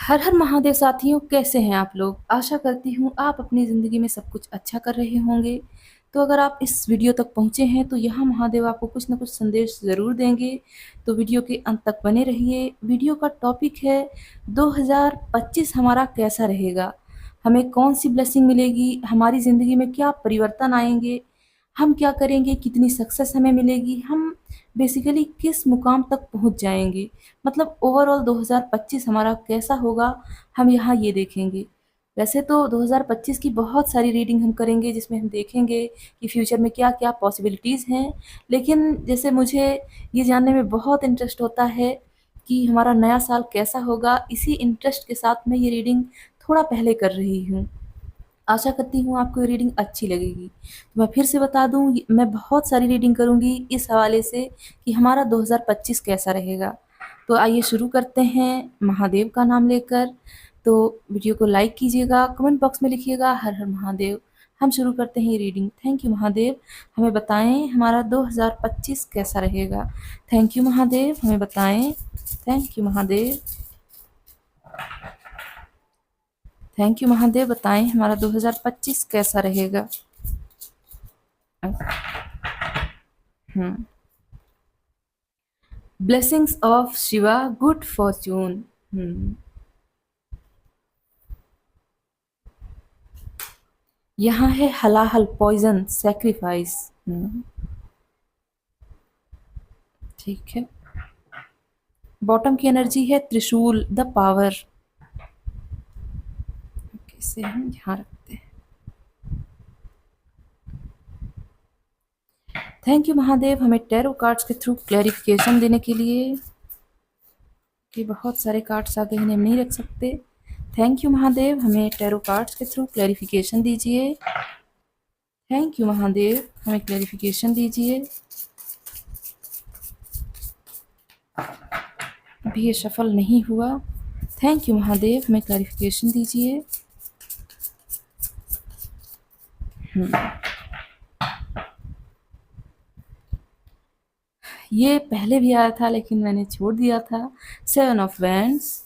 हर हर महादेव साथियों, कैसे हैं आप लोग? आशा करती हूँ आप अपनी ज़िंदगी में सब कुछ अच्छा कर रहे होंगे। तो अगर आप इस वीडियो तक पहुँचे हैं तो यहाँ महादेव आपको कुछ न कुछ संदेश ज़रूर देंगे। तो वीडियो के अंत तक बने रहिए। वीडियो का टॉपिक है 2025 हमारा कैसा रहेगा? हमें कौन-सी ब्लेसिंग मिलेगी? हमारी ज़िंदगी में क्या परिवर्तन आएँगे? हम क्या करेंगे? कितनी सक्सेस हमें मिलेगी? हम बेसिकली किस मुकाम तक पहुँच जाएँगे? मतलब ओवरऑल 2025 हमारा कैसा होगा, हम यहाँ ये देखेंगे। वैसे तो 2025 की बहुत सारी रीडिंग हम करेंगे जिसमें हम देखेंगे कि फ्यूचर में क्या-क्या पॉसिबिलिटीज़ हैं। लेकिन जैसे मुझे ये जानने में बहुत इंटरेस्ट होता है कि हमारा नया साल कैसा होगा, इसी इंटरेस्ट के साथ मैं ये रीडिंग थोड़ा पहले कर रही हूँ। आशा करती हूँ आपको ये रीडिंग अच्छी लगेगी। तो मैं फिर से बता दूँ, मैं बहुत सारी रीडिंग करूँगी इस हवाले से कि हमारा 2025 कैसा रहेगा। तो आइए शुरू करते हैं महादेव का नाम लेकर। तो वीडियो को लाइक कीजिएगा, कमेंट बॉक्स में लिखिएगा हर हर महादेव। हम शुरू करते हैं ये रीडिंग। थैंक यू महादेव, हमें बताएं हमारा 2025 कैसा रहेगा। थैंक यू महादेव, हमें बताएं। Thank you Mahadev. Thank you Mahadev, बताएं हमारा 2025 कैसा रहेगा। Blessings of Shiva, good Fortune. यहाँ है हलाहल, पॉइजन, सैक्रिफाइस। ठीक है। बॉटम की एनर्जी है त्रिशूल, द पावर। इसे हम यहाँ रखते हैं। थैंक यू महादेव, हमें टैरो कार्ड्स के थ्रू क्लैरिफिकेशन देने के लिए। कि बहुत सारे कार्ड्स आगे इन्हें नहीं रख सकते। थैंक यू महादेव, हमें टैरो कार्ड्स के थ्रू क्लैरिफिकेशन दीजिए। थैंक यू महादेव, हमें क्लैरिफिकेशन दीजिए। अभी ये सफल नहीं हुआ। थैंक यू महादेव, हमें क्लैरिफिकेशन दीजिए। ये पहले भी आया था लेकिन मैंने छोड़ दिया था। 7 ऑफ वैंड्स।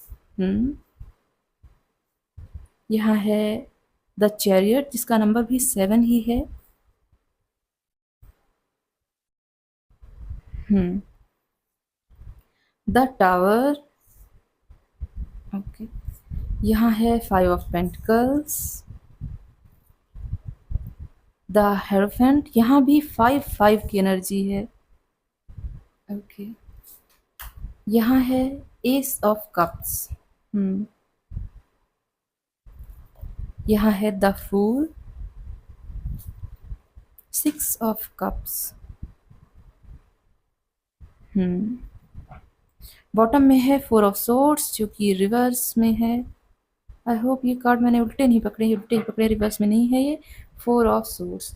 यहाँ है द चैरियट, जिसका नंबर भी 7 ही है। The tower. ओके। यहाँ है 5 ऑफ पेंटिकल्स। द हेरोफेंट, यहाँ भी 5 की एनर्जी है। ओके। यहाँ है एस ऑफ कप्स। यहाँ है the full, 6 of cups. Bottom में है 4 ऑफ सोर्ड्स, जो कि रिवर्स में है। आई होप ये कार्ड मैंने उल्टे नहीं पकड़े, उल्टे ही पकड़े, रिवर्स में नहीं है ये। 4 ऑफ सोर्ड्स।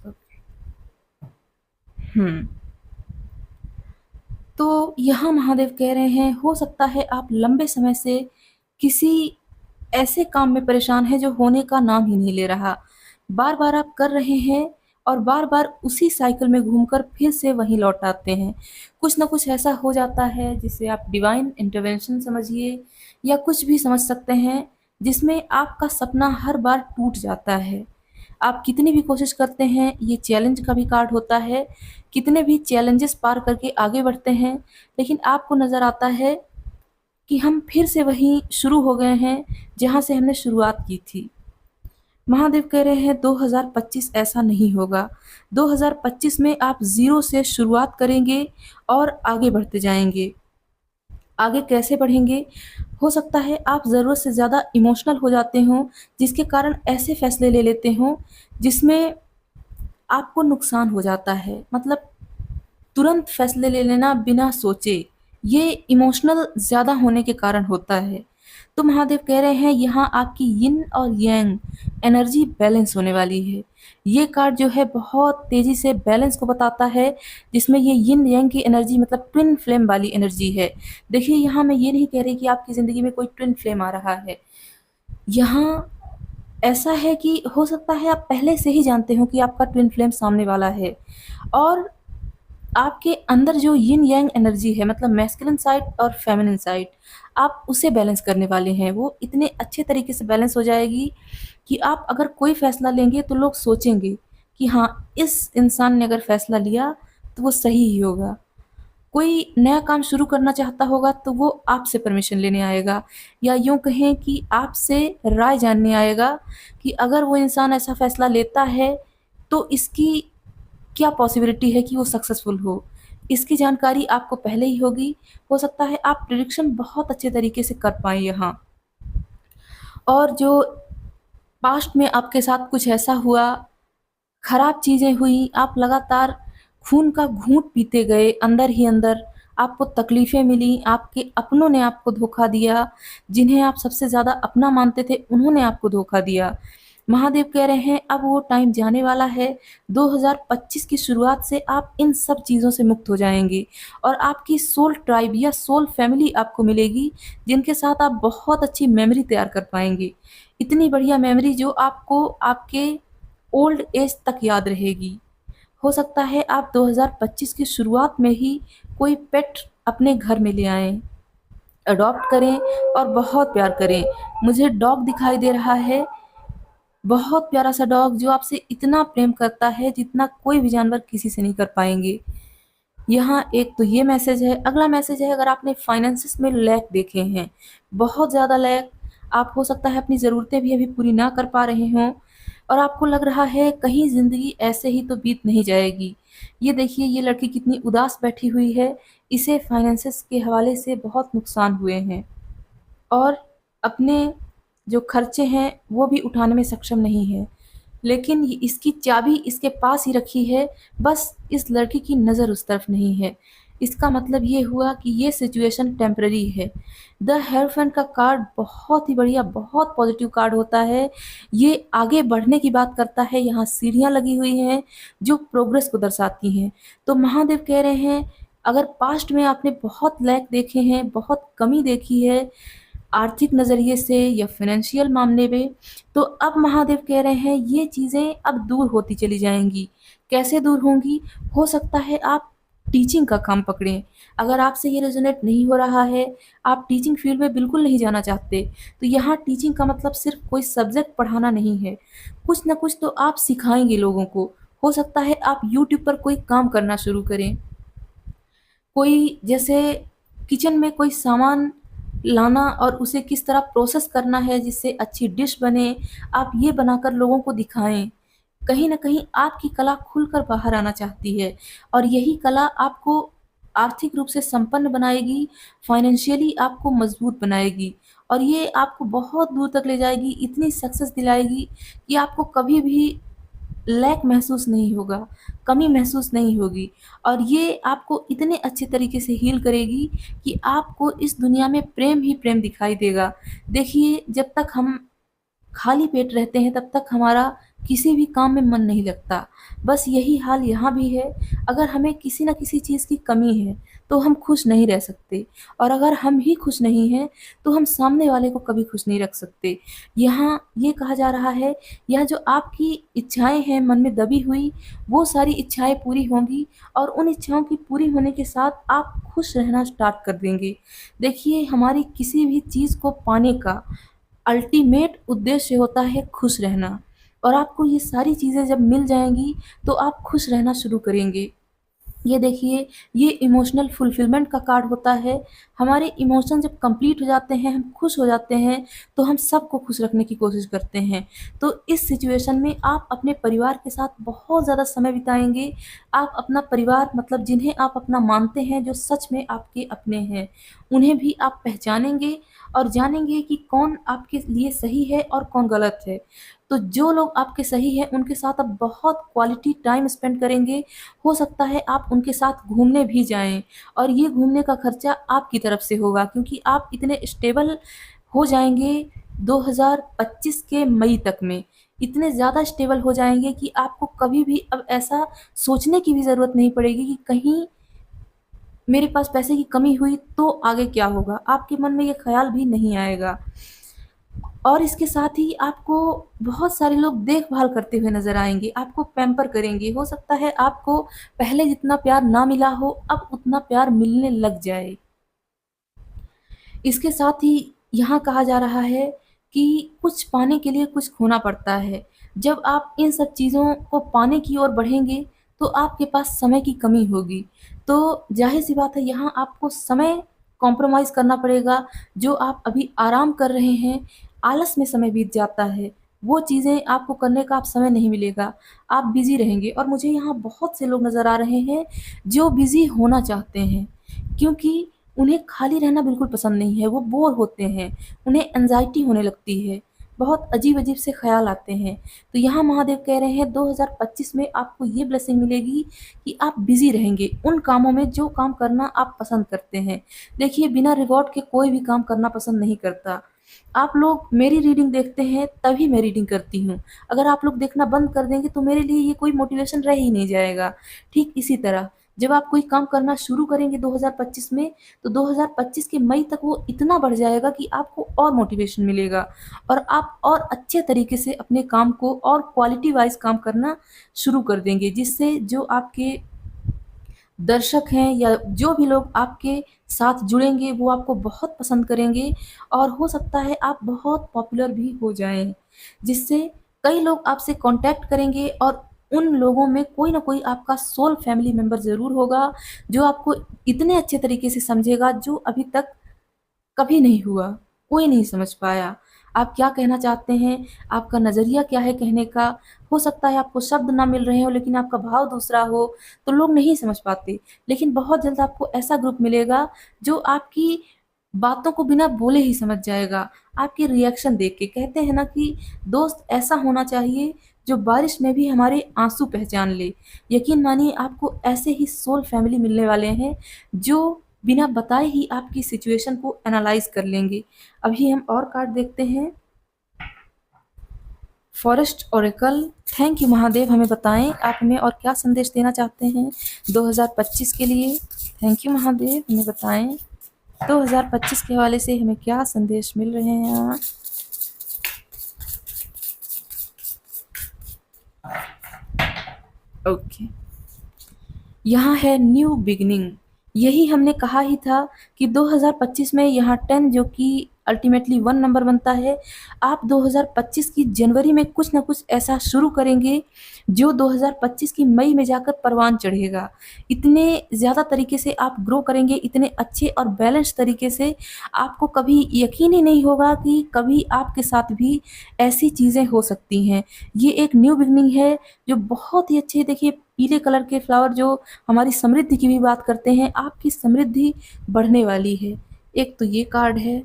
तो यहाँ महादेव कह रहे हैं, हो सकता है आप लंबे समय से किसी ऐसे काम में परेशान हैं जो होने का नाम ही नहीं ले रहा। बार बार आप कर रहे हैं और बार बार उसी साइकिल में घूमकर फिर से वहीं लौट आते हैं। कुछ ना कुछ ऐसा हो जाता है जिसे आप डिवाइन इंटरवेंशन समझिए या कुछ भी समझ सकते हैं, जिसमें आपका सपना हर बार टूट जाता है। आप कितनी भी कोशिश करते हैं, ये चैलेंज का भी कार्ड होता है, कितने भी चैलेंजेस पार करके आगे बढ़ते हैं, लेकिन आपको नज़र आता है कि हम फिर से वहीं शुरू हो गए हैं जहाँ से हमने शुरुआत की थी। महादेव कह रहे हैं 2025 ऐसा नहीं होगा। 2025 में आप ज़ीरो से शुरुआत करेंगे और आगे बढ़ते जाएंगे। आगे कैसे बढ़ेंगे? हो सकता है आप ज़रूरत से ज़्यादा इमोशनल हो जाते हों, जिसके कारण ऐसे फैसले ले लेते हों जिसमें आपको नुकसान हो जाता है। मतलब तुरंत फैसले ले लेना बिना सोचे, ये इमोशनल ज़्यादा होने के कारण होता है। तो महादेव कह रहे हैं यहाँ आपकी यिन और यांग एनर्जी बैलेंस होने वाली है। ये कार्ड जो है बहुत तेज़ी से बैलेंस को बताता है, जिसमें ये यिन यांग की एनर्जी मतलब ट्विन फ्लेम वाली एनर्जी है। देखिए, यहाँ मैं ये नहीं कह रही कि आपकी ज़िंदगी में कोई ट्विन फ्लेम आ रहा है। यहाँ ऐसा है कि हो सकता है आप पहले से ही जानते हो कि आपका ट्विन फ्लेम सामने वाला है, और आपके अंदर जो यिन यांग एनर्जी है, मतलब मैस्कुलिन साइड और फेमिनिन साइड, आप उसे बैलेंस करने वाले हैं। वो इतने अच्छे तरीके से बैलेंस हो जाएगी कि आप अगर कोई फैसला लेंगे तो लोग सोचेंगे कि हाँ, इस इंसान ने अगर फैसला लिया तो वो सही ही होगा। कोई नया काम शुरू करना चाहता होगा तो वो आपसे परमिशन लेने आएगा, या यूँ कहें कि आपसे राय जानने आएगा कि अगर वो इंसान ऐसा फैसला लेता है तो इसकी क्या पॉसिबिलिटी है कि वो सक्सेसफुल हो। इसकी जानकारी आपको पहले ही होगी। हो सकता है आप प्रिडिक्शन बहुत अच्छे तरीके से कर पाएँ यहाँ। और जो पास्ट में आपके साथ कुछ ऐसा हुआ, खराब चीज़ें हुई, आप लगातार खून का घूँट पीते गए अंदर ही अंदर, आपको तकलीफ़ें मिली, आपके अपनों ने आपको धोखा दिया, जिन्हें आप सबसे ज़्यादा अपना मानते थे, उन्होंने आपको धोखा दिया। महादेव कह रहे हैं अब वो टाइम जाने वाला है, 2025 की शुरुआत से आप इन सब चीज़ों से मुक्त हो जाएँगे और आपकी सोल ट्राइब या सोल फैमिली आपको मिलेगी, जिनके साथ आप बहुत अच्छी मेमोरी तैयार कर पाएँगे। इतनी बढ़िया मेमोरी जो आपको आपके ओल्ड एज तक याद रहेगी। हो सकता है आप 2025 की शुरुआत में ही कोई पेट अपने घर में ले आएँ, अडॉप्ट करें और बहुत प्यार करें। मुझे डॉग दिखाई दे रहा है, बहुत प्यारा सा डॉग जो आपसे इतना प्रेम करता है जितना कोई भी जानवर किसी से नहीं कर पाएँगे। यहाँ एक तो ये मैसेज है। अगला मैसेज है, अगर आपने फाइनेंसेस में लैक देखे हैं, बहुत ज़्यादा लैक, आप हो सकता है अपनी ज़रूरतें भी अभी पूरी ना कर पा रहे हों और आपको लग रहा है कहीं ज़िंदगी ऐसे ही तो बीत नहीं जाएगी। ये देखिए ये लड़की कितनी उदास बैठी हुई है, इसे फाइनेंसेस के हवाले से बहुत नुकसान हुए हैं और अपने जो खर्चे हैं वो भी उठाने में सक्षम नहीं है। लेकिन ये इसकी चाबी इसके पास ही रखी है, बस इस लड़की की नज़र उस तरफ नहीं है। इसका मतलब ये हुआ कि ये सिचुएशन टेम्परेरी है। द हेयरफैन का कार्ड बहुत ही बढ़िया, बहुत पॉजिटिव कार्ड होता है। ये आगे बढ़ने की बात करता है, यहाँ सीढ़ियाँ लगी हुई हैं जो प्रोग्रेस को दर्शाती हैं। तो महादेव कह रहे हैं अगर पास्ट में आपने बहुत लैक देखे हैं, बहुत कमी देखी है, आर्थिक नज़रिए से या फाइनेंशियल मामले में, तो अब महादेव कह रहे हैं ये चीज़ें अब दूर होती चली जाएँगी। कैसे दूर होंगी? हो सकता है आप टीचिंग का काम पकड़ें। अगर आपसे ये रेज़ोनेट नहीं हो रहा है, आप टीचिंग फ़ील्ड में बिल्कुल नहीं जाना चाहते, तो यहाँ टीचिंग का मतलब सिर्फ़ कोई सब्जेक्ट पढ़ाना नहीं है। कुछ न कुछ तो आप सिखाएँगे लोगों को। हो सकता है आप यूट्यूब पर कोई काम करना शुरू करें। कोई जैसे किचन में कोई सामान लाना और उसे किस तरह प्रोसेस करना है जिससे अच्छी डिश बने, आप ये बनाकर लोगों को दिखाएँ। कहीं न कहीं आपकी कला खुलकर बाहर आना चाहती है और यही कला आपको आर्थिक रूप से संपन्न बनाएगी, फाइनेंशियली आपको मज़बूत बनाएगी और ये आपको बहुत दूर तक ले जाएगी, इतनी सक्सेस दिलाएगी कि आपको कभी भी लैक महसूस नहीं होगा, कमी महसूस नहीं होगी और ये आपको इतने अच्छे तरीके से हील करेगी कि आपको इस दुनिया में प्रेम ही प्रेम दिखाई देगा। देखिए, जब तक हम खाली पेट रहते हैं तब तक हमारा किसी भी काम में मन नहीं लगता। बस यही हाल यहाँ भी है, अगर हमें किसी न किसी चीज़ की कमी है, तो हम खुश नहीं रह सकते और अगर हम ही खुश नहीं हैं, तो हम सामने वाले को कभी खुश नहीं रख सकते। यहाँ ये कहा जा रहा है, यह जो आपकी इच्छाएँ हैं मन में दबी हुई, वो सारी इच्छाएँ पूरी होंगी और उन इच्छाओं की पूरी होने के साथ आप खुश रहना स्टार्ट कर देंगे। देखिए, हमारी किसी भी चीज़ को पाने का अल्टीमेट उद्देश्य होता है खुश रहना और आपको ये सारी चीज़ें जब मिल जाएँगी, तो आप खुश रहना शुरू करेंगे। ये देखिए, ये इमोशनल फुलफिलमेंट का कार्ड होता है। हमारे इमोशन जब कंप्लीट हो जाते हैं, हम खुश हो जाते हैं, तो हम सबको खुश रखने की कोशिश करते हैं। तो इस सिचुएशन में आप अपने परिवार के साथ बहुत ज़्यादा समय बिताएँगे। आप अपना परिवार मतलब जिन्हें आप अपना मानते हैं, जो सच में आपके अपने हैं, उन्हें भी आप पहचानेंगे और जानेंगे कि कौन आपके लिए सही है और कौन गलत है। तो जो लोग आपके सही हैं, उनके साथ आप बहुत क्वालिटी टाइम स्पेंड करेंगे। हो सकता है आप उनके साथ घूमने भी जाएँ और ये घूमने का खर्चा आपकी तरफ से होगा क्योंकि आप इतने स्टेबल हो जाएँगे 2025 के मई तक में। इतने ज़्यादा स्टेबल हो जाएँगे कि आपको कभी भी अब ऐसा सोचने की भी ज़रूरत नहीं पड़ेगी कि कहीं मेरे पास पैसे की कमी हुई तो आगे क्या होगा? आपके मन में ये ख़्याल भी नहीं आएगा। और इसके साथ ही आपको बहुत सारे लोग देखभाल करते हुए नज़र आएँगे, आपको पैम्पर करेंगे। हो सकता है आपको पहले जितना प्यार ना मिला हो, अब उतना प्यार मिलने लग जाए। इसके साथ ही यहाँ कहा जा रहा है कि कुछ पाने के लिए कुछ खोना पड़ता है। जब आप इन सब चीज़ों को पाने की ओर बढ़ेंगे, तो आपके पास समय की कमी होगी। तो ज़ाहिर-सी बात है यहाँ आपको समय कॉम्प्रोमाइज़ करना पड़ेगा। जो आप अभी आराम कर रहे हैं, आलस में समय बीत जाता है, वो चीज़ें आपको करने का अब समय नहीं मिलेगा। आप बिज़ी रहेंगे और मुझे यहाँ बहुत से लोग नज़र आ रहे हैं, जो बिज़ी होना चाहते हैं। क्योंकि उन्हें खाली रहना बिल्कुल पसंद नहीं है, वो बोर होते हैं, उन्हें एंग्ज़ायटी होने लगती है, बहुत अजीब-अजीब से ख़्याल आते हैं। तो यहाँ महादेव कह रहे हैं 2025 में आपको ये ब्लेसिंग मिलेगी कि आप बिज़ी रहेंगे उन कामों में जो काम करना आप पसंद करते हैं। देखिए बिना रिवॉर्ड के कोई भी काम करना पसंद नहीं करता। आप लोग मेरी रीडिंग देखते हैं तभी मैं रीडिंग करती हूँ। अगर आप लोग देखना बंद कर देंगे तो मेरे लिए ये कोई मोटिवेशन रह ही नहीं जाएगा। ठीक इसी तरह जब आप कोई काम करना शुरू करेंगे 2025 में, तो 2025 के मई तक वो इतना बढ़ जाएगा कि आपको और मोटिवेशन मिलेगा और आप और अच्छे तरीके से अपने काम को और क्वालिटी वाइज़ काम करना शुरू कर देंगे, जिससे जो आपके दर्शक हैं या जो भी लोग आपके साथ जुड़ेंगे, वो आपको बहुत पसंद करेंगे और हो सकता है आप बहुत पॉपुलर भी हो जाएँ, जिससे कई लोग आपसे कॉन्टैक्ट करेंगे और उन लोगों में कोई न कोई आपका सोल फैमिली मेंबर ज़रूर होगा, जो आपको इतने अच्छे तरीके से समझेगा, जो अभी तक कभी नहीं हुआ, कोई नहीं समझ पाया। आप क्या कहना चाहते हैं, आपका नज़रिया क्या है कहने का, हो सकता है आपको शब्द ना मिल रहे हों लेकिन आपका भाव दूसरा हो, तो लोग नहीं समझ पाते। लेकिन बहुत जल्द आपको ऐसा ग्रुप मिलेगा जो आपकी बातों को बिना बोले ही समझ जाएगा, आपके रिएक्शन देख के। कहते हैं ना कि दोस्त ऐसा होना चाहिए जो बारिश में भी हमारे आँसू पहचान ले। यकीन मानिए आपको ऐसे ही सोल फैमिली मिलने वाले हैं, जो बिना बताए ही आपकी सिचुएशन को एनालाइज़ कर लेंगे। अभी हम और कार्ड देखते हैं। Forest Oracle, thank you Mahadev, हमें बताएँ आप हमें और क्या संदेश देना चाहते हैं 2025 के लिए? थैंक यू महादेव, हमें बताएँ 2025 के हवाले से हमें क्या संदेश मिल रहे हैं यहाँ? ओके। यहाँ है न्यू बिगिनिंग। यही हमने कहा ही था कि 2025 में यहाँ 10 जो कि अल्टीमेटली 1 नंबर बनता है, आप 2025 की जनवरी में कुछ न कुछ ऐसा शुरू करेंगे, जो 2025 की मई में जाकर परवान चढ़ेगा। इतने ज़्यादा तरीके से आप ग्रो करेंगे, इतने अच्छे और बैलेंस तरीके से, आपको कभी यकीन ही नहीं होगा कि कभी आपके साथ भी ऐसी चीज़ें हो सकती हैं। ये एक न्यू बिगिनिंग है, जो बहुत ही अच्छे देखिए पीले कलर के फ्लावर जो हमारी समृद्धि की भी बात करते हैं, आपकी समृद्धि बढ़ने वाली है। एक तो ये कार्ड है,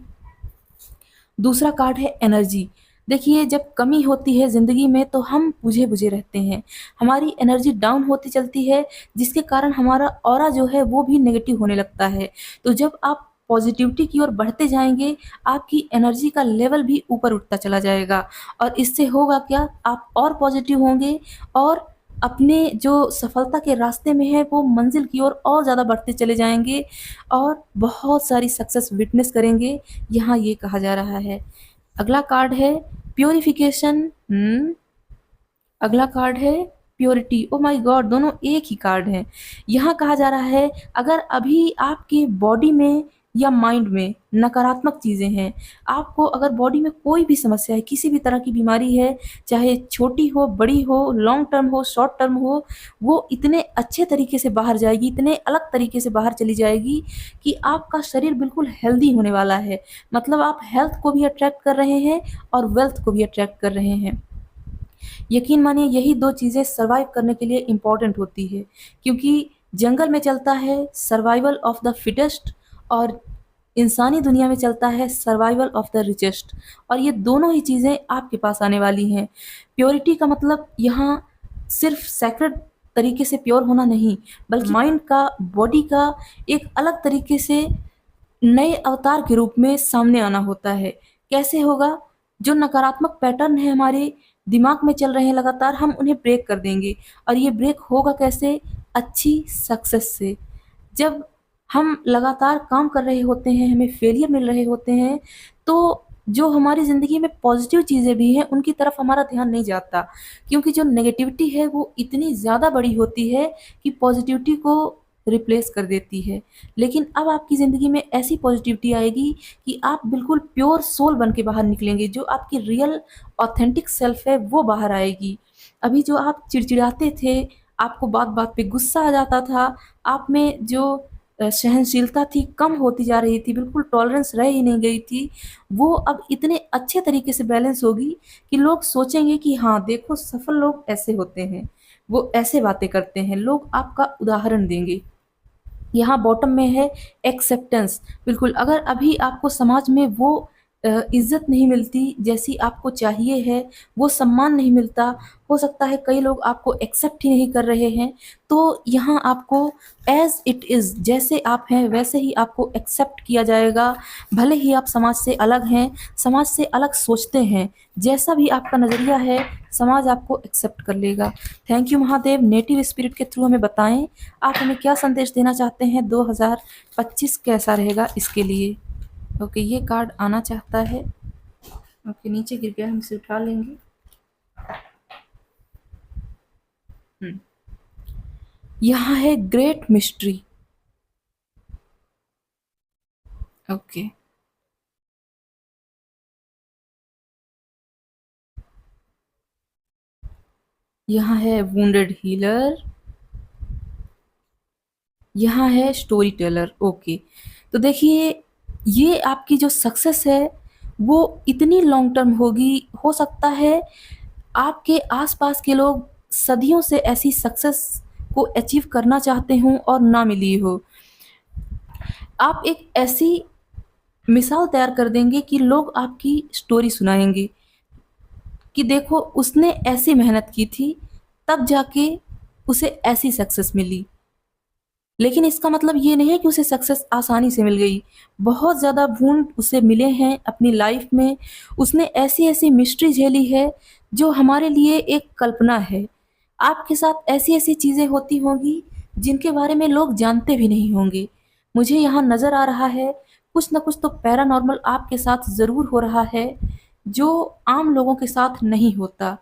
दूसरा कार्ड है एनर्जी। देखिए जब कमी होती है ज़िंदगी में तो हम बुझे-बुझे रहते हैं। हमारी एनर्जी डाउन होती चलती है, जिसके कारण हमारा ऑरा जो है वो भी नेगेटिव होने लगता है। तो जब आप पॉज़िटिविटी की ओर बढ़ते जाएँगे, आपकी एनर्जी का लेवल भी ऊपर उठता चला जाएगा और इससे होगा क्या, आप और पॉज़िटिव होंगे और अपने जो सफलता के रास्ते में है वो मंज़िल की ओर और ज़्यादा बढ़ते चले जाएँगे और बहुत सारी सक्सेस विटनेस करेंगे, यहाँ ये कहा जा रहा है। अगला कार्ड है प्यूरिफिकेशन। अगला कार्ड है प्योरिटी। Oh my God! दोनों एक ही कार्ड हैं। यहाँ कहा जा रहा है अगर अभी आपके बॉडी में या माइंड में नकारात्मक चीज़ें हैं, आपको अगर बॉडी में कोई भी समस्या है, किसी भी तरह की बीमारी है, चाहे छोटी हो, बड़ी हो, लॉन्ग टर्म हो, शॉर्ट टर्म हो, वो इतने अच्छे तरीके से बाहर जाएगी, इतने अलग तरीके से बाहर चली जाएगी कि आपका शरीर बिल्कुल हेल्दी होने वाला है। मतलब आप हेल्थ को भी अट्रैक्ट कर रहे हैं और वेल्थ को भी अट्रैक्ट कर रहे हैं। यकीन मानिए यही 2 चीज़ें सर्वाइव करने के लिए इम्पोर्टेंट होती है, क्योंकि जंगल में चलता है सर्वाइवल ऑफ द फिटेस्ट और इंसानी दुनिया में चलता है सर्वाइवल ऑफ द रिचेस्ट, और ये दोनों ही चीज़ें आपके पास आने वाली हैं। प्योरिटी का मतलब यहाँ सिर्फ सैक्रेड तरीके से प्योर होना नहीं, बल्कि माइंड का, बॉडी का एक अलग तरीके से नए अवतार के रूप में सामने आना होता है। कैसे होगा? जो नकारात्मक पैटर्न है हमारे दिमाग में चल रहे हैं लगातार, हम उन्हें ब्रेक कर देंगे और ये ब्रेक होगा कैसे? अच्छी सक्सेस से। जब हम लगातार काम कर रहे होते हैं, हमें फेलियर मिल रहे होते हैं, तो जो हमारी ज़िंदगी में पॉज़िटिव चीज़ें भी हैं, उनकी तरफ हमारा ध्यान नहीं जाता, क्योंकि जो नेगेटिविटी है वो इतनी ज़्यादा बड़ी होती है कि पॉज़िटिविटी को रिप्लेस कर देती है। लेकिन अब आपकी ज़िंदगी में ऐसी पॉज़िटिविटी आएगी कि आप बिल्कुल प्योर सोल बन के बाहर निकलेंगे, जो आपकी रियल ऑथेंटिक सेल्फ है वो बाहर आएगी। अभी जो आप चिड़चिड़ाते थे, आपको बात-बात पे गुस्सा आ जाता था, आप में जो सहनशीलता थी कम होती जा रही थी, बिल्कुल टॉलरेंस रह ही नहीं गई थी, वो अब इतने अच्छे तरीके से बैलेंस होगी कि लोग सोचेंगे कि हाँ, देखो सफल लोग ऐसे होते हैं, वो ऐसे बातें करते हैं, लोग आपका उदाहरण देंगे। यहाँ बॉटम में है एक्सेप्टेंस। बिल्कुल, अगर अभी आपको समाज में वो इज़्ज़त नहीं मिलती जैसी आपको चाहिए है, वो सम्मान नहीं मिलता, हो सकता है कई लोग आपको एक्सेप्ट ही नहीं कर रहे हैं, तो यहाँ आपको एज़ इट इज़, जैसे आप हैं वैसे ही आपको एक्सेप्ट किया जाएगा। भले ही आप समाज से अलग हैं, समाज से अलग सोचते हैं, जैसा भी आपका नज़रिया है, समाज आपको एक्सेप्ट कर लेगा। Thank you Mahadev, native spirit के थ्रू हमें बताएँ, आप हमें क्या संदेश देना चाहते हैं? 2025 कैसा रहेगा इसके लिए? ओके, ये कार्ड आना चाहता है। ओके, नीचे गिर गया, हम इसे उठा लेंगे। यहाँ है ग्रेट मिस्ट्री। ओके, यहाँ है वुंडेड हीलर। यहाँ है स्टोरी टेलर। ओके, तो देखिए, ये आपकी जो सक्सेस है वो इतनी लॉन्ग टर्म होगी, हो सकता है आपके आसपास के लोग सदियों से ऐसी सक्सेस को अचीव करना चाहते हों और ना मिली हो। आप एक ऐसी मिसाल तैयार कर देंगे कि लोग आपकी स्टोरी सुनाएंगे कि देखो उसने ऐसी मेहनत की थी, तब जाके उसे ऐसी सक्सेस मिली। लेकिन इसका मतलब ये नहीं है कि उसे सक्सेस आसानी से मिल गई। बहुत ज़्यादा वुंड उसे मिले हैं अपनी लाइफ में। उसने ऐसी-ऐसी मिस्ट्री झेली है जो हमारे लिए एक कल्पना है। आपके साथ ऐसी-ऐसी चीज़ें होती होंगी जिनके बारे में लोग जानते भी नहीं होंगे। मुझे यहाँ नज़र आ रहा है कुछ न कुछ तो पैरानॉर्मल आपके साथ ज़रूर हो रहा है जो आम लोगों के साथ नहीं होता।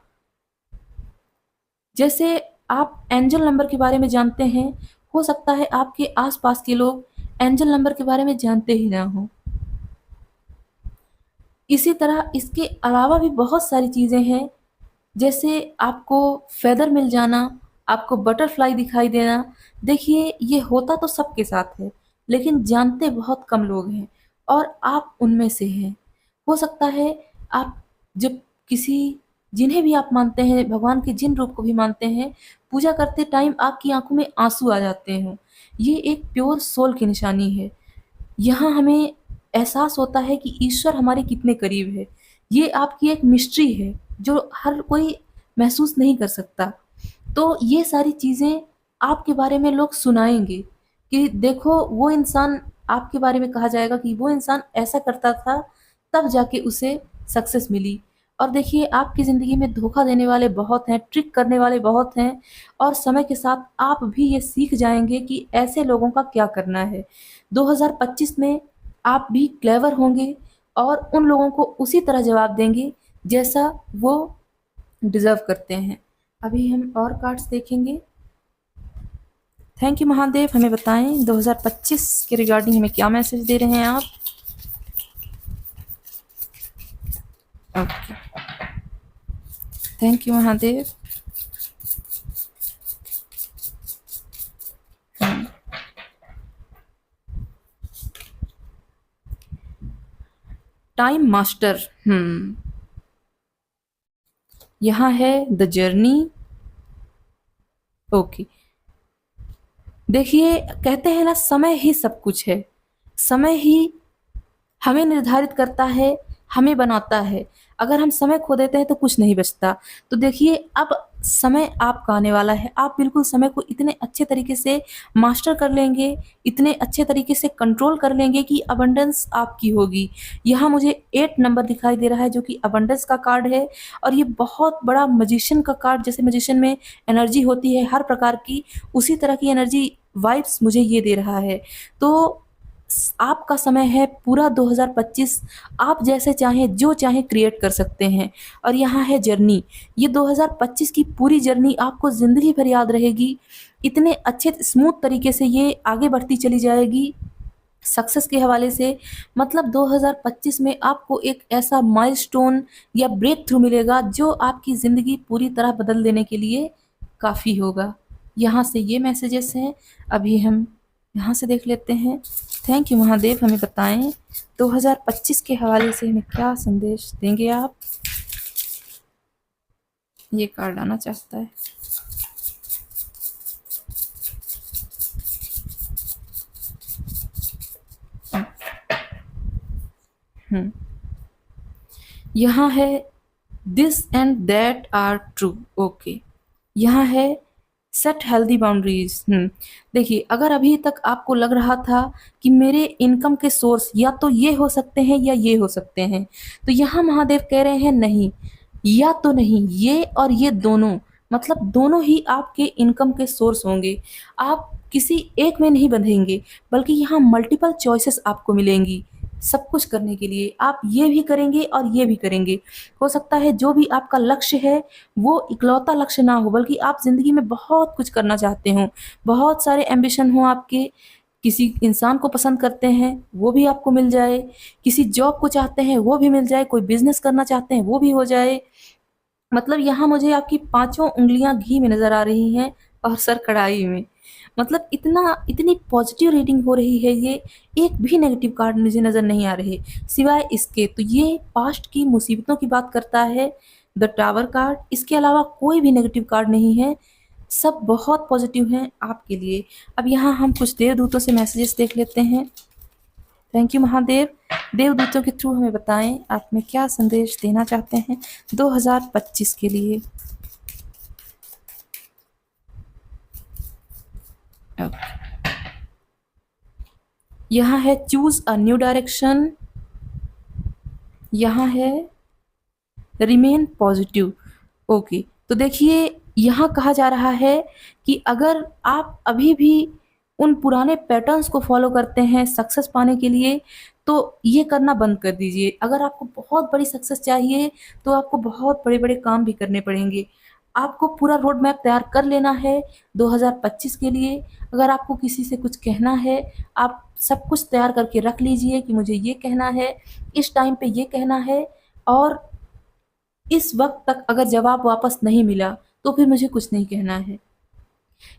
जैसे आप एंजल नंबर के बारे में जानते हैं, हो सकता है आपके आस-पास के लोग एंजल नंबर के बारे में जानते ही ना हों। इसी तरह इसके अलावा भी बहुत सारी चीज़ें हैं, जैसे आपको फ़ेदर मिल जाना, आपको बटरफ्लाई दिखाई देना। देखिए, ये होता तो सबके साथ है, लेकिन जानते बहुत कम लोग हैं और आप उनमें से हैं। हो सकता है आप जब किसी जिन्हें भी आप मानते हैं, भगवान के जिन रूप को भी मानते हैं, पूजा करते टाइम आपकी आँखों में आँसू आ जाते हों। ये एक प्योर सोल की निशानी है। यहाँ हमें एहसास होता है कि ईश्वर हमारे कितने करीब है। ये आपकी एक मिस्ट्री है, जो हर कोई महसूस नहीं कर सकता। तो ये सारी चीज़ें आपके बारे में लोग सुनाएँगे कि देखो वो इंसान, आपके बारे में कहा जाएगा कि वो इंसान ऐसा करता था, तब जाके उसे सक्सेस मिली। और देखिए, आपकी ज़िंदगी में धोखा देने वाले बहुत हैं, ट्रिक करने वाले बहुत हैं और समय के साथ आप भी ये सीख जाएँगे कि ऐसे लोगों का क्या करना है। 2025 में आप भी क्लेवर होंगे और उन लोगों को उसी तरह जवाब देंगे, जैसा वो डिज़र्व करते हैं। अभी हम और कार्ड्स देखेंगे। थैंक यू महादेव, हमें बताएं 2025 के रिगार्डिंग हमें क्या मैसेज दे रहे हैं आप? Okay, thank you Mahadev. Time master. यहाँ है द जर्नी। ओके, देखिए, कहते हैं ना, समय ही सब कुछ है। समय ही हमें निर्धारित करता है, हमें बनाता है। अगर हम समय खो देते हैं तो कुछ नहीं बचता। तो देखिए, अब समय आपका आने वाला है। आप बिल्कुल समय को इतने अच्छे तरीके से मास्टर कर लेंगे, इतने अच्छे तरीके से कंट्रोल कर लेंगे कि अबंडेंस आपकी होगी। यहाँ मुझे 8 नंबर दिखाई दे रहा है जो कि अबंडेंस का कार्ड है और ये बहुत बड़ा मैजिशियन का कार्ड, जैसे मैजिशियन में एनर्जी होती है हर प्रकार की, उसी तरह की एनर्जी वाइब्स मुझे ये दे रहा है। तो आपका समय है पूरा 2025, आप जैसे चाहें जो चाहें क्रिएट कर सकते हैं। और यहाँ है जर्नी, ये 2025 की पूरी जर्नी आपको ज़िंदगी भर याद रहेगी। इतने अच्छे स्मूथ तरीके से ये आगे बढ़ती चली जाएगी सक्सेस के हवाले से। मतलब 2025 में आपको एक ऐसा माइलस्टोन या ब्रेक थ्रू मिलेगा जो आपकी ज़िंदगी पूरी तरह बदल देने के लिए काफ़ी होगा। यहाँ से ये मैसेजेस हैं, अभी हम यहाँ से देख लेते हैं। थैंक यू महादेव, हमें बताएं 2025 के हवाले से हमें क्या संदेश देंगे आप। ये कार्ड आना चाहता है। यहाँ है this and that are true. Okay, यहाँ है सेट हेल्दी बाउंड्रीज। देखिए, अगर अभी तक आपको लग रहा था कि मेरे इनकम के सोर्स या तो ये हो सकते हैं या ये हो सकते हैं, तो यहाँ महादेव कह रहे हैं नहीं, या तो नहीं, ये और ये दोनों, मतलब दोनों ही आपके इनकम के सोर्स होंगे। आप किसी एक में नहीं बंधेंगे, बल्कि यहाँ मल्टीपल चॉइसेस आपको मिलेंगी सब कुछ करने के लिए। आप ये भी करेंगे और ये भी करेंगे। हो सकता है जो भी आपका लक्ष्य है वो इकलौता लक्ष्य ना हो, बल्कि आप ज़िंदगी में बहुत कुछ करना चाहते हो, बहुत सारे एम्बिशन हो आपके। किसी इंसान को पसंद करते हैं वो भी आपको मिल जाए, किसी जॉब को चाहते हैं वो भी मिल जाए, कोई बिजनेस करना चाहते हैं वो भी हो जाए। मतलब यहाँ मुझे आपकी पांचों उंगलियां घी में नजर आ रही हैं और सर कढ़ाई में। मतलब इतनी पॉजिटिव रीडिंग हो रही है ये, एक भी नेगेटिव कार्ड मुझे नज़र नहीं आ रहे सिवाय इसके। तो ये पास्ट की मुसीबतों की बात करता है द टावर कार्ड, इसके अलावा कोई भी नेगेटिव कार्ड नहीं है, सब बहुत पॉजिटिव हैं आपके लिए। अब यहाँ हम कुछ देवदूतों से मैसेजेस देख लेते हैं। थैंक यू महादेव, देवदूतों के थ्रू हमें बताएं आप में क्या संदेश देना चाहते हैं 2025 के लिए। यहाँ है चूज अ न्यू डायरेक्शन, यहाँ है रिमेन पॉजिटिव। ओके, तो देखिए यहाँ कहा जा रहा है कि अगर आप अभी भी उन पुराने पैटर्न्स को फॉलो करते हैं सक्सेस पाने के लिए, तो ये करना बंद कर दीजिए। अगर आपको बहुत बड़ी सक्सेस चाहिए तो आपको बहुत बड़े बड़े काम भी करने पड़ेंगे। आपको पूरा रोड मैप तैयार कर लेना है 2025 के लिए। अगर आपको किसी से कुछ कहना है, आप सब कुछ तैयार करके रख लीजिए कि मुझे ये कहना है, इस टाइम पे ये कहना है, और इस वक्त तक अगर जवाब वापस नहीं मिला तो फिर मुझे कुछ नहीं कहना है।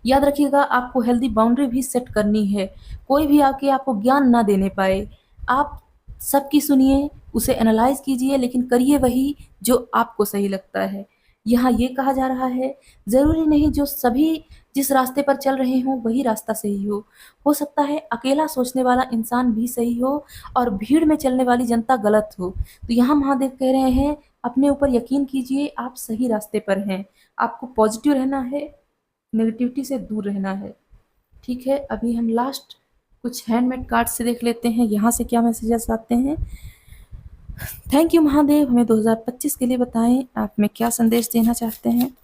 याद रखिएगा, आपको हेल्दी बाउंड्री भी सेट करनी है। कोई भी आके आपको ज्ञान ना देने पाए। आप सबकी सुनिए, उसे एनालाइज कीजिए, लेकिन करिए वही जो आपको सही लगता है। यहाँ ये कहा जा रहा है, ज़रूरी नहीं जो सभी जिस रास्ते पर चल रहे हों वही रास्ता सही हो सकता है अकेला सोचने वाला इंसान भी सही हो और भीड़ में चलने वाली जनता गलत हो। तो यहाँ महादेव कह रहे हैं, अपने ऊपर यकीन कीजिए, आप सही रास्ते पर हैं। आपको पॉजिटिव रहना है, नेगेटिविटी से दूर रहना है। ठीक है, अभी हम लास्ट कुछ हैंडमेड कार्ड से देख लेते हैं यहाँ से क्या मैसेजेस आते हैं। थैंक यू महादेव, हमें 2025 के लिए बताएं आप में क्या संदेश देना चाहते हैं।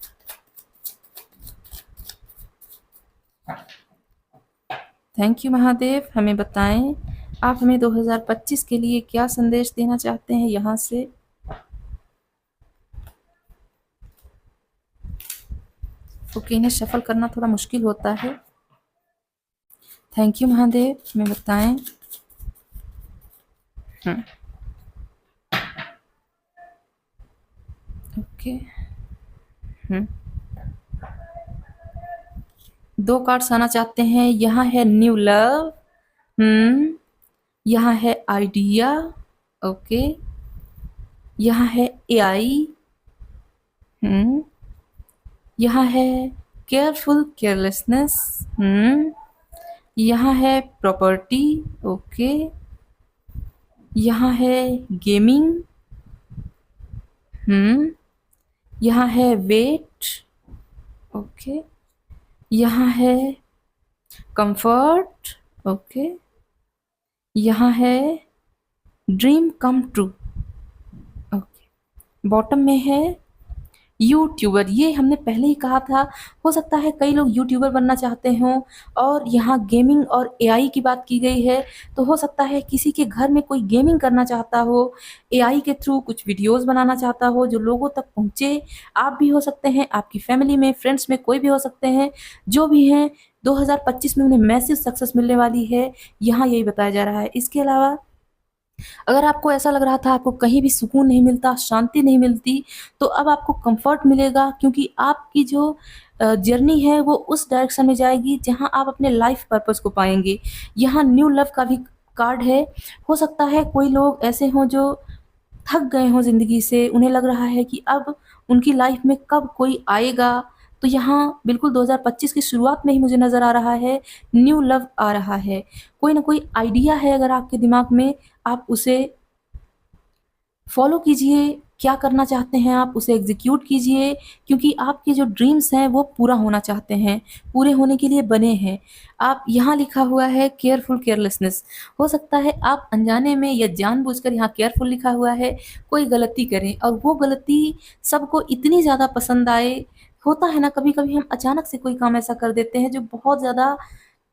थैंक यू महादेव, हमें बताएं आप हमें 2025 के लिए क्या संदेश देना चाहते हैं यहाँ से। ओके, इन्हें शफल करना थोड़ा मुश्किल होता है। थैंक यू महादेव, हमें बताएं। ओके, दो कार्ड्स आना चाहते हैं। यहाँ है न्यू लव, यहाँ है आइडिया, ओके, यहाँ है एआई, यहाँ है केयरफुल केयरलेसनेस, यहाँ है प्रॉपर्टी, ओके, यहाँ है गेमिंग, यहाँ है वेट, ओके, यहाँ है कंफर्ट, ओके, यहाँ है dream come true, okay, bottom में है यूट्यूबर, ये हमने पहले ही कहा था। हो सकता है कई लोग यूट्यूबर बनना चाहते हों, और यहाँ गेमिंग और एआई की बात की गई है, तो हो सकता है किसी के घर में कोई गेमिंग करना चाहता हो, एआई के थ्रू कुछ वीडियोज़ बनाना चाहता हो जो लोगों तक पहुँचे। आप भी हो सकते हैं, आपकी फैमिली में, फ्रेंड्स में कोई भी हो सकते हैं, जो भी हैं, 2025 में उन्हें मैसिव सक्सेस मिलने वाली है, यहाँ यही बताया जा रहा है। इसके अलावा अगर आपको ऐसा लग रहा था आपको कहीं भी सुकून नहीं मिलता, शांति नहीं मिलती, तो अब आपको कम्फ़र्ट मिलेगा, क्योंकि आपकी जो जर्नी है वो उस डायरेक्शन में जाएगी जहाँ आप अपने लाइफ़ पर्पस को पाएँगे। यहाँ न्यू लव का भी कार्ड है। हो सकता है कोई लोग ऐसे हों जो थक गए हों ज़िंदगी से, उन्हें लग रहा है कि अब उनकी लाइफ़ में कब कोई आएगा, तो यहाँ बिल्कुल 2025 की शुरुआत में ही मुझे नज़र आ रहा है, न्यू लव आ रहा है। कोई ना कोई आइडिया है अगर आपके दिमाग में, आप उसे फ़ॉलो कीजिए, क्या करना चाहते हैं आप उसे एग्ज़ीक्यूट कीजिए, क्योंकि आपके जो ड्रीम्स हैं वो पूरा होना चाहते हैं, पूरे होने के लिए बने हैं। आप यहाँ लिखा हुआ है केयरफुल केयरलेसनेस, हो सकता है आप अनजाने में या जानबूझकर यहाँ केयरफुल लिखा हुआ है, कोई गलती करें और वो गलती सबको इतनी ज़्यादा पसंद आए। होता है ना, कभी-कभी हम अचानक से कोई काम ऐसा कर देते हैं जो बहुत ज़्यादा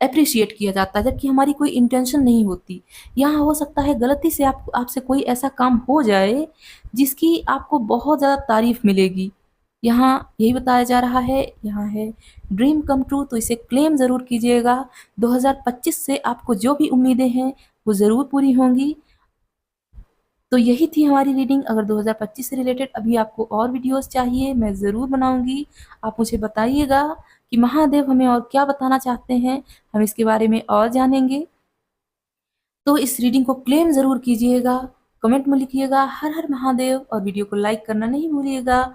एप्रिशिएट किया जाता है, जबकि हमारी कोई इंटेंशन नहीं होती। यहाँ हो सकता है गलती से आप आपसे कोई ऐसा काम हो जाए, जिसकी आपको बहुत ज़्यादा तारीफ़ मिलेगी। यहाँ यही बताया जा रहा है, यहाँ है ड्रीम कम ट्रू, तो इसे क्लेम ज़रूर कीजिएगा। 2025 से आपको जो भी उम्मीदें हैं, वो ज़रूर पूरी होंगी। तो यही थी हमारी रीडिंग। अगर 2025 से रिलेटेड अभी आपको और वीडियोस चाहिए, मैं ज़रूर बनाऊँगी। आप मुझे बताइएगा कि महादेव हमें और क्या बताना चाहते हैं, हम इसके बारे में और जानेंगे। तो इस रीडिंग को क्लेम ज़रूर कीजिएगा, कमेंट में लिखिएगा हर हर महादेव, और वीडियो को लाइक करना नहीं भूलिएगा।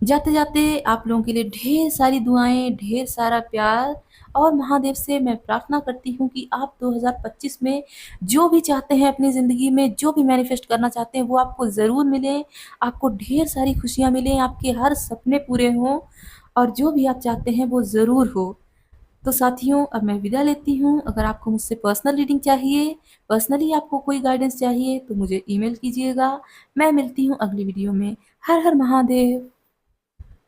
जाते-जाते आप लोगों के लिए ढेर सारी दुआएँ, ढेर सारा प्यार, और महादेव से मैं प्रार्थना करती हूँ कि आप 2025 में जो भी चाहते हैं अपनी ज़िंदगी में, जो भी मैनिफेस्ट करना चाहते हैं, वो आपको ज़रूर मिले। आपको ढेर सारी खुशियाँ मिलें, आपके हर सपने पूरे हों, और जो भी आप चाहते हैं वो ज़रूर हो। तो साथियों, अब मैं विदा लेती हूँ। अगर आपको मुझसे पर्सनल रीडिंग चाहिए, पर्सनली आपको कोई गाइडेंस चाहिए, तो मुझे ईमेल कीजिएगा। मैं मिलती हूँ अगली वीडियो में। हर हर महादेव।